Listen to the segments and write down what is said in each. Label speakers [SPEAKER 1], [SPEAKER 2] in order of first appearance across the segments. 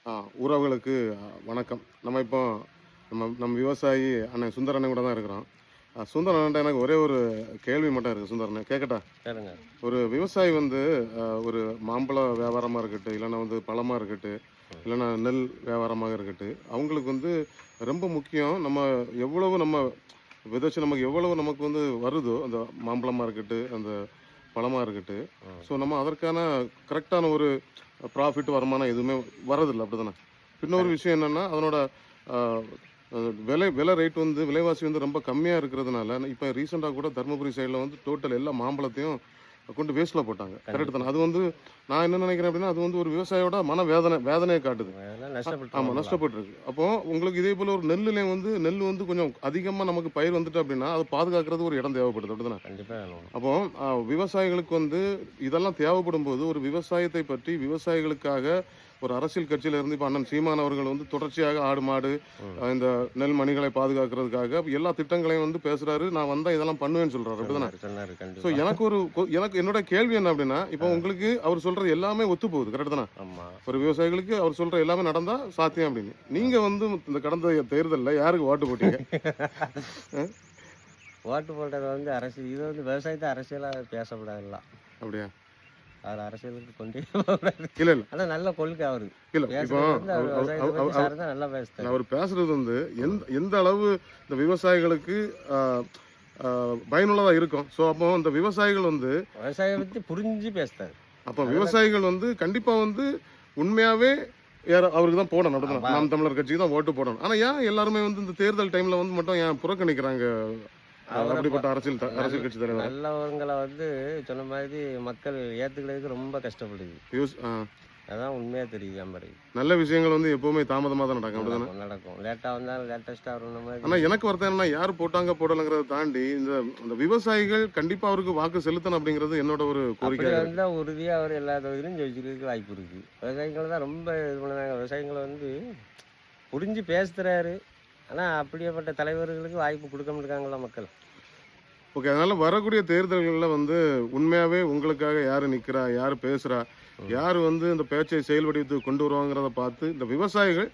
[SPEAKER 1] ஆ உறவுகளுக்கு வணக்கம். நம்ம இப்போ நம்ம விவசாயி அண்ணன் சுந்தர் அண்ணன் கூட தான் இருக்கிறோம். சுந்தர் அண்ணன்ட்ட எனக்கு ஒரே ஒரு கேள்வி மட்டும் இருக்கு சுந்தர் அண்ணன். கேட்கட்டா?
[SPEAKER 2] கேளுங்க.
[SPEAKER 1] ஒரு விவசாயி வந்து ஒரு மாம்பழ வியாபாரமா இருக்கட்டும், இல்லன்னா வந்து பழமா இருக்கட்டும்,
[SPEAKER 2] ம்.
[SPEAKER 1] இல்லன்னா நெல் வியாபாரமாக இருக்கட்டும், அவங்களுக்கு வந்து ரொம்ப முக்கியம் நம்ம எவ்வளவு நம்ம விதைச்சு நமக்கு எவ்வளவு நமக்கு வந்து வருதோ, அந்த மாம்பழமா இருக்கட்டும், அந்த பழமா இருக்கட்டும்.
[SPEAKER 2] ம்.
[SPEAKER 1] ஸோ நம்ம அதற்கான கரெக்டான ஒரு ப்ராஃபிட் வருமானம் எதுவுமே வரதில்ல. அப்படிதானே? இன்னொரு
[SPEAKER 2] கண்
[SPEAKER 1] விஷயம் என்னன்னா, அதனோட அ அ விலை விலை ரேட் வந்து விலைவாசி வந்து ரொம்ப கம்மியா இருக்கிறதுனால, இப்ப ரீசென்ட்டா கூட தர்மபுரி சைடுல வந்து டோட்டல் எல்லா மாம்பழத்தையும் கொண்டு வேஸ்ட்ல போட்டாங்க. கரெக்ட்
[SPEAKER 2] கண்டிப்பா.
[SPEAKER 1] தானே? அது வந்து நான் என்ன நினைக்கிறேன் அப்படின்னா, அது வந்து ஒரு விவசாயியோட வேதனைய காட்டுது.
[SPEAKER 2] அதெல்லாம்
[SPEAKER 1] ஆமா,
[SPEAKER 2] நஷ்டப்பட்டுருவாங்கலாம்.
[SPEAKER 1] நஷ்டப்பட்டுருக்கு. அப்போ உங்களுக்கு இதே போல ஒரு நெல்லுல வந்து நெல் வந்து கொஞ்சம் அதிகமா நமக்கு பயிர் வந்துட்டு அப்படின்னா, அத பாதுகாக்கிறது ஒரு இடம் தேவைப்படுது. அப்படிதானே?
[SPEAKER 2] கண்டிப்பா வேணும்.
[SPEAKER 1] அப்போ விவசாயிகளுக்கு வந்து இதெல்லாம் தேவைப்படும்போது, ஒரு விவசாயத்தை பற்றி விவசாயிகளுக்காக ஒரு அரசியல் கட்சியில இருந்து இப்ப அண்ணன் சீமான் அவர்கள் வந்து தொடர்ச்சியாக ஆடு, மாடு,
[SPEAKER 2] ம்.
[SPEAKER 1] இந்த நெல் மணிகளை பாதுகாக்கிறதுக்காக எல்லா திட்டங்களையும் வந்து பேசுறாரு. நான் வந்தா இதெல்லாம் பண்ணுவேன்னு சொல்றாரு. அப்படிதானே?
[SPEAKER 2] சொன்னாரு.
[SPEAKER 1] ஸோ
[SPEAKER 2] கண்டிப்பா.
[SPEAKER 1] எனக்கு என்னோட கேள்வி என்ன அப்படின்னா, இப்போ உங்களுக்கு அவர் சொல்றது எல்லாமே ஒத்து போகுது. கரெக்ட் தானே?
[SPEAKER 2] ஆமா.
[SPEAKER 1] ஒரு விவசாயிகளுக்கு அவர் சொல்ற எல்லாமே நடந்தா சாத்தியம் அப்படின்னு. நீங்க வந்து இந்த கடந்த தேர்தல்ல யாருக்கு ஓட்டு போட்டீங்க? அ
[SPEAKER 2] ஓட்டு போட்டது அரசியல் இது விவசாயத்த அரசியலா பேசக்கூடாதுல்லாம்.
[SPEAKER 1] அப்படியா?
[SPEAKER 2] அவர் அரசியலுக்கு கொண்டே போகக்கூடாது.
[SPEAKER 1] இல்ல, இல்ல.
[SPEAKER 2] ஆனா நல்ல கொள்கை அவரு.
[SPEAKER 1] இல்ல. இப்போ
[SPEAKER 2] பேசுறது அவர்
[SPEAKER 1] அவ் அவ்
[SPEAKER 2] விவசாயத்த
[SPEAKER 1] அவ்
[SPEAKER 2] பத்தி
[SPEAKER 1] அவ்
[SPEAKER 2] சார்ந்தா நல்லா பேசுறாரு.
[SPEAKER 1] அவர் பேசுறது வந்து
[SPEAKER 2] ம்.
[SPEAKER 1] எந்த அளவு இந்த விவசாயிகளுக்கு அ அ பயனுள்ளதா இருக்கும். ஸோ அப்போ இந்த விவசாயிகள் வந்து
[SPEAKER 2] விவசாயம் பத்தி புரிஞ்சு பேசுறாரு.
[SPEAKER 1] அப்போ
[SPEAKER 2] அதெல்லாம்
[SPEAKER 1] விவசாயிகள் வந்து கண்டிப்பா வந்து உண்மையாவே அவருக்கு தான் போடணும். அப்படிதான்.
[SPEAKER 2] ஆமா.
[SPEAKER 1] நாம் தமிழர் கட்சிக்கு தான் ஓட்டு போடணும். ஆனா ஏன் எல்லாருமே வந்து இந்த தேர்தல் டைம்ல வந்து மட்டும் ஏன் புறக்கணிக்கிறாங்க
[SPEAKER 2] அவர ப
[SPEAKER 1] அப்படிப்பட்ட
[SPEAKER 2] நல்
[SPEAKER 1] அரசியல் கட்சி தலைவர?
[SPEAKER 2] நல்லவங்கள சொன்ன மாதிரி மக்கள் ஏத்துக்கிறதுக்கு ரொம்ப கஷ்டப்படுது.
[SPEAKER 1] யூஸ் ஆ
[SPEAKER 2] அதான் உண்மையா தெரியுது நம்பரு.
[SPEAKER 1] நல்ல விஷயங்கள் வந்து எப்பவுமே தாமதமா தான் நடக்கும். அப்படிதானே?
[SPEAKER 2] நடக்கும். லேட்டா வந்தாலும் லேட்டஸ்ட்டா வரும்ன
[SPEAKER 1] ஆனா
[SPEAKER 2] மாதிரி.
[SPEAKER 1] எனக்கு வருத்தம் என்னன்னா, யார் போட்டாங்க போடலங்கிறத தாண்டி இந்த விவசாயிகள் கண்டிப்பா அவருக்கு வாக்கு செலுத்தணும் அப்படிங்கிறது என்னோட ஒரு
[SPEAKER 2] அப்படி
[SPEAKER 1] கோரிக்கையாக இருக்கு.
[SPEAKER 2] வந்தா உறுதியா அவர் எல்லா தொகுதியிலும் ஜெயிக்கிறதுக்கு வாய்ப்பு இருக்கு. விவசாயிகள் தான் ரொம்ப இது பண்ணுறாங்க. விவசாயிகளை புரிஞ்சு பேசுறாரு. ஆனா அப்படியேப்பட்ட தலைவர்களுக்கு வாய்ப்பு கொடுக்க மாட்டாங்களா மக்கள்.
[SPEAKER 1] ஓகே. அதனால வரக்கூடிய தேர்தல்கள்ல வந்து உண்மையாவே உங்களுக்காக யாரு நிக்கிறா, யாரு பேசுறா,
[SPEAKER 2] ம்.
[SPEAKER 1] யாரு வந்து இந்த பேச்சை செயல் வடிவத்துக்கு கொண்டு வருவாங்கிறத பார்த்து இந்த விவசாயிகள்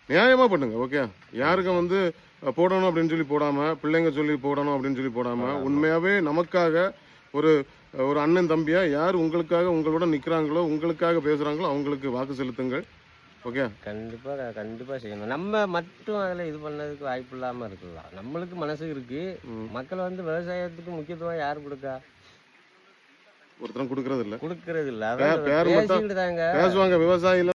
[SPEAKER 1] நியாயமா பண்ணுங்க. ஓகே. யாருக்கும் வந்து போடணும் அப்படின்னு சொல்லி போடாம, பிள்ளைங்க சொல்லி போடணும் அப்படின்னு சொல்லி போடாம,
[SPEAKER 2] ஆமா.
[SPEAKER 1] உண்மையாவே நமக்காக ஒரு ஒரு அண்ணன் தம்பியா யார் உங்களுக்காக உங்களோட நிக்கிறாங்களோ, உங்களுக்காக பேசுறாங்களோ அவங்களுக்கு வாக்கு செலுத்துங்கள். ஓகே.
[SPEAKER 2] கண்டிப்பா கண்டிப்பா செய்யணும். நம்ம மட்டும் அதுல இது பண்ணதுக்கு வாய்ப்பு இல்லாம இருக்கலாம். நம்மளுக்கு மனசு இருக்கு.
[SPEAKER 1] ம்.
[SPEAKER 2] மக்கள் விவசாயத்துக்கு முக்கியத்துவம் யார் கொடுக்கா?
[SPEAKER 1] ஒருத்தரும் குடுக்கறது இல்ல.
[SPEAKER 2] கொடுக்கறது இல்ல.
[SPEAKER 1] பேர் மட்டும்
[SPEAKER 2] பேசிக்கிட்டு தாங்க.
[SPEAKER 1] பேசுவாங்க விவசாயில